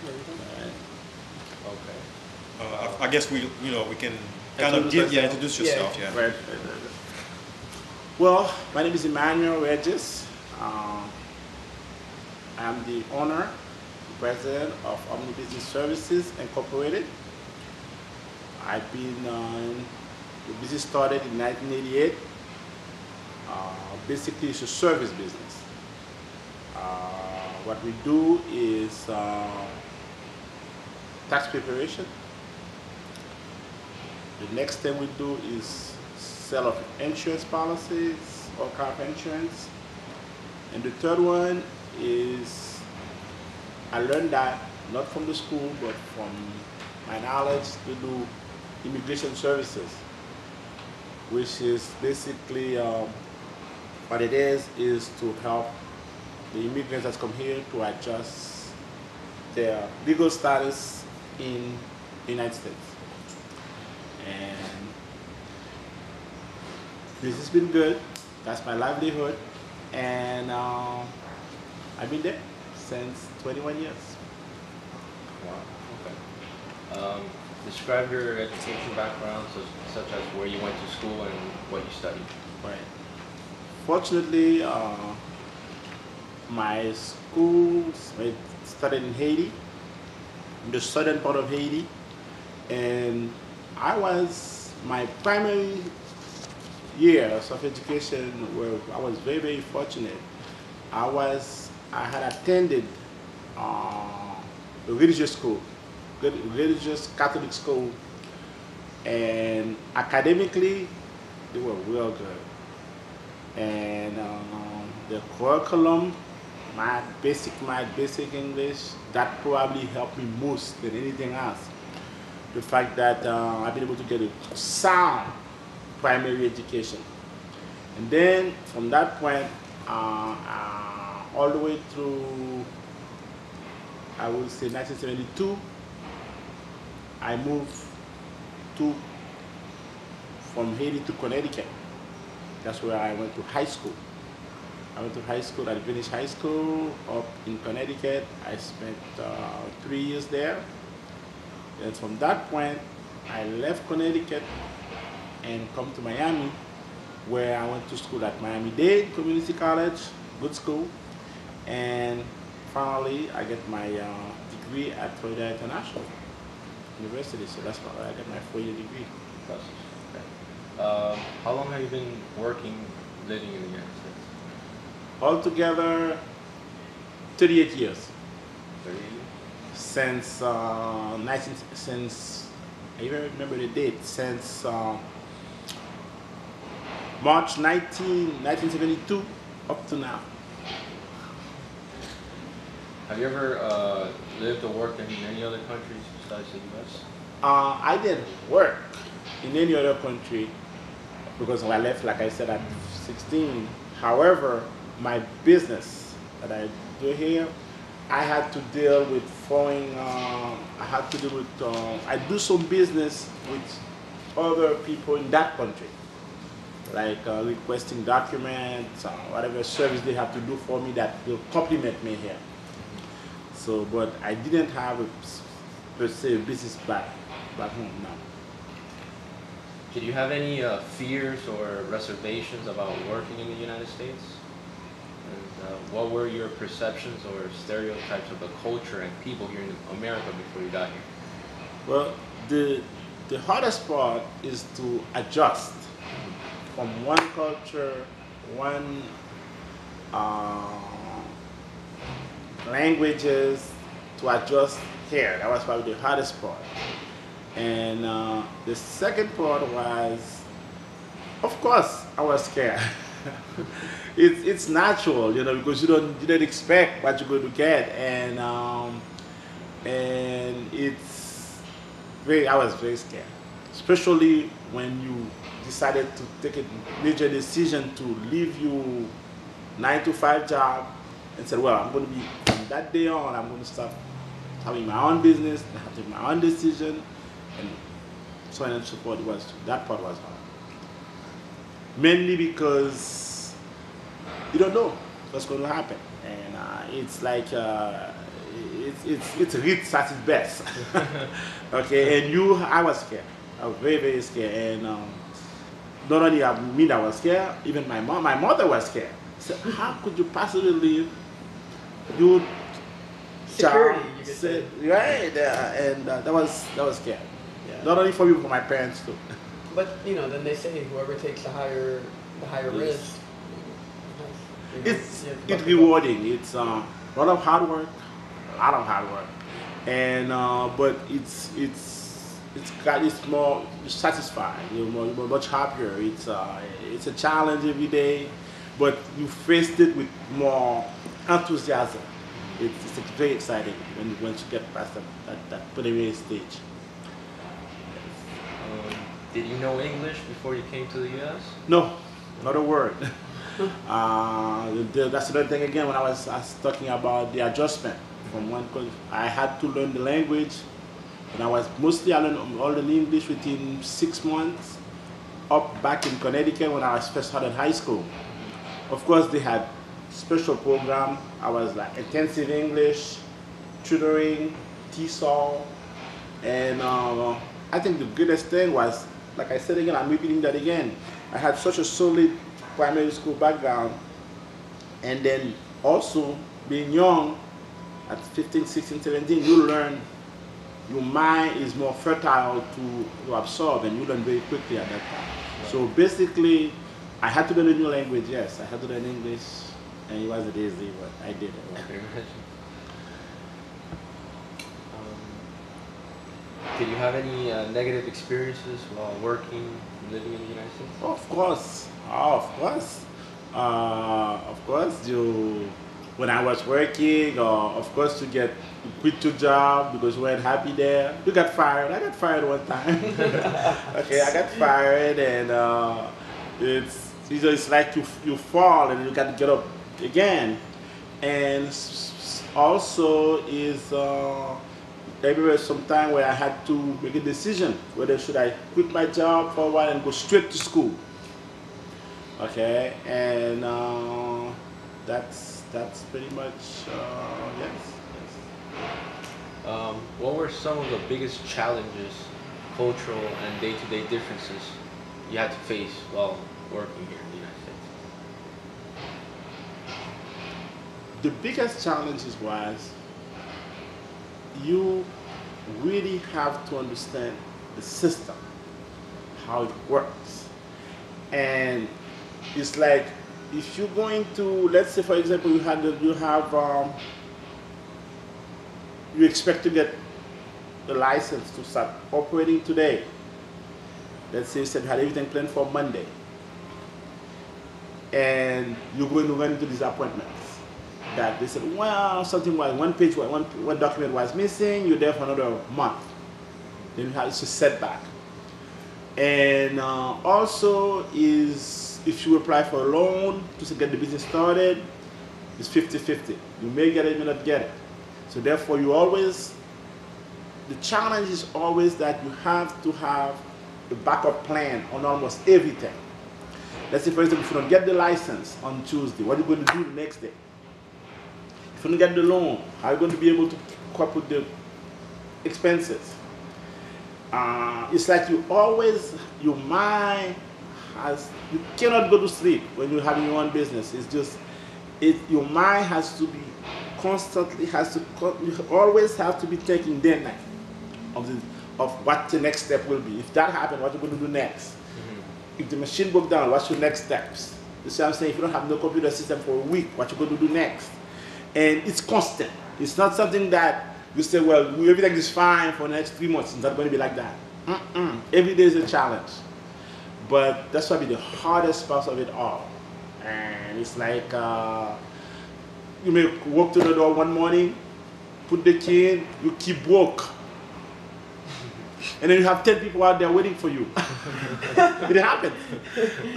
Okay. I guess we can kind of introduce yourself, yeah. Right. Well, my name is Emmanuel Regis. I'm the owner, president of Omni Business Services Incorporated. I've been the business started in 1988. Basically, it's a service business. What we do is tax preparation. The next thing we do is sell of insurance policies, all kind of insurance. And the third one is, I learned that not from the school, but from my knowledge to do immigration services, which is basically what it is to help the immigrants that come here to adjust their legal status in the United States. And this has been good. That's my livelihood. And I've been there since 21 years. Wow, okay. Describe your education background, such as where you went to school and what you studied. Right. Fortunately, my school started in Haiti, in the southern part of Haiti, and my primary years of education where I was very, very fortunate. I had attended a religious school, religious Catholic school, and academically they were real good. And the curriculum, my basic English, that probably helped me most than anything else. The fact that I've been able to get a sound primary education. And then from that point, all the way through, I would say 1972, I moved from Haiti to Connecticut. That's where I went to high school. I went to high school, I finished high school up in Connecticut. I spent 3 years there. And from that point, I left Connecticut and come to Miami, where I went to school at Miami-Dade Community College, good school. And finally, I get my degree at Florida International University. So that's where I got my 4-year degree. How long have you been living in the United States? Altogether, 38 years. 38 years? Since I even remember the date, since March 1972 up to now. Have you ever lived or worked in any other countries besides the U.S.? I didn't work in any other country because I left, like I said, at 16. However, my business that I do here, I had to deal with foreign, I do some business with other people in that country, like requesting documents, whatever service they have to do for me that will complement me here. So, but I didn't have per se business back home now. Did you have any fears or reservations about working in the United States? And what were your perceptions or stereotypes of the culture and people here in America before you got here? Well, the hardest part is to adjust from one culture, one languages to adjust here. That was probably the hardest part. And the second part was, of course, I was scared. It's natural, you know, because you don't expect what you're going to get, and I was very scared, especially when you decided to take a major decision to leave your 9-to-5 job and said, well, I'm going to be, from that day on, I'm going to start having my own business, I have to take my own decision, and so on and so forth. That part was hard. Mainly because you don't know what's going to happen, and it's like it's rich at its best. Okay, and I was scared. I was very, very scared. And not only me, I was scared, even my mother was scared. So how could you possibly leave your Security, child? you could say. Right, and that was scary. Yeah. Not only for me, but for my parents too. But then they say whoever takes the higher Yes. risk. It's rewarding. It's a lot of hard work, and but it's more satisfying. You're much happier. It's a challenge every day, but you faced it with more enthusiasm. It's very exciting once you get past that preliminary stage. Did you know English before you came to the U.S.? No, not a word. That's another thing again when I was talking about the adjustment from one country. I had to learn the language, and I learned all the English within 6 months up back in Connecticut when I was first started high school. Of course, they had special program. I was like intensive English, tutoring, TESOL, and I think the greatest thing was, like I said again, I'm repeating that again, I had such a solid primary school background, and then also being young, at 15, 16, 17, you learn, your mind is more fertile to absorb, and you learn very quickly at that time. Right. So basically, I had to learn a new language, yes. I had to learn English, and it wasn't easy, but I did it. I can imagine. Did you have any negative experiences while working and living in the United States? Of course. Of course, when I was working, of course, you quit your job because you weren't happy there. You got fired. I got fired one time. Okay, I got fired, and it's like you fall and you got to get up again. And also there was some time where I had to make a decision whether should I quit my job for a while and go straight to school. Okay, and that's pretty much yes. What were some of the biggest challenges, cultural and day-to-day differences you had to face while working here in the United States? The biggest challenges was you really have to understand the system, how it works. And it's like, if you're going to, let's say for example, you expect to get the license to start operating today. Let's say you said you had everything planned for Monday, and you're going to run into disappointments. That they said, well, something was, one document was missing, you're there for another month. Then you have, it's a setback. And also is, if you apply for a loan to get the business started, it's 50-50. You may get it, you may not get it. So therefore the challenge is always that you have to have a backup plan on almost everything. Let's say for example, if you don't get the license on Tuesday, what are you going to do the next day? If you don't get the loan, how are you going to be able to cope with the expenses? It's like your mind you cannot go to sleep when you're having your own business. It's just, your mind has to be you always have to be thinking day and night of what the next step will be. If that happens, what you're going to do next? Mm-hmm. If the machine broke down, what's your next steps? You see what I'm saying? If you don't have no computer system for a week, what you're going to do next? And it's constant. It's not something that you say, well, everything is fine for the next 3 months. It's not going to be like that. Every day is a challenge. But that's probably the hardest part of it all. And it's like, you may walk to the door one morning, put the key in, you keep broke. And then you have 10 people out there waiting for you. It happens.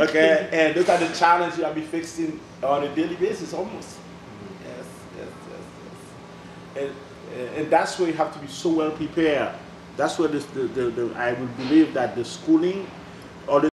Okay? And those are the challenges you'll be fixing on a daily basis almost. Yes. And that's where you have to be so well prepared. That's where I would believe that the schooling, or the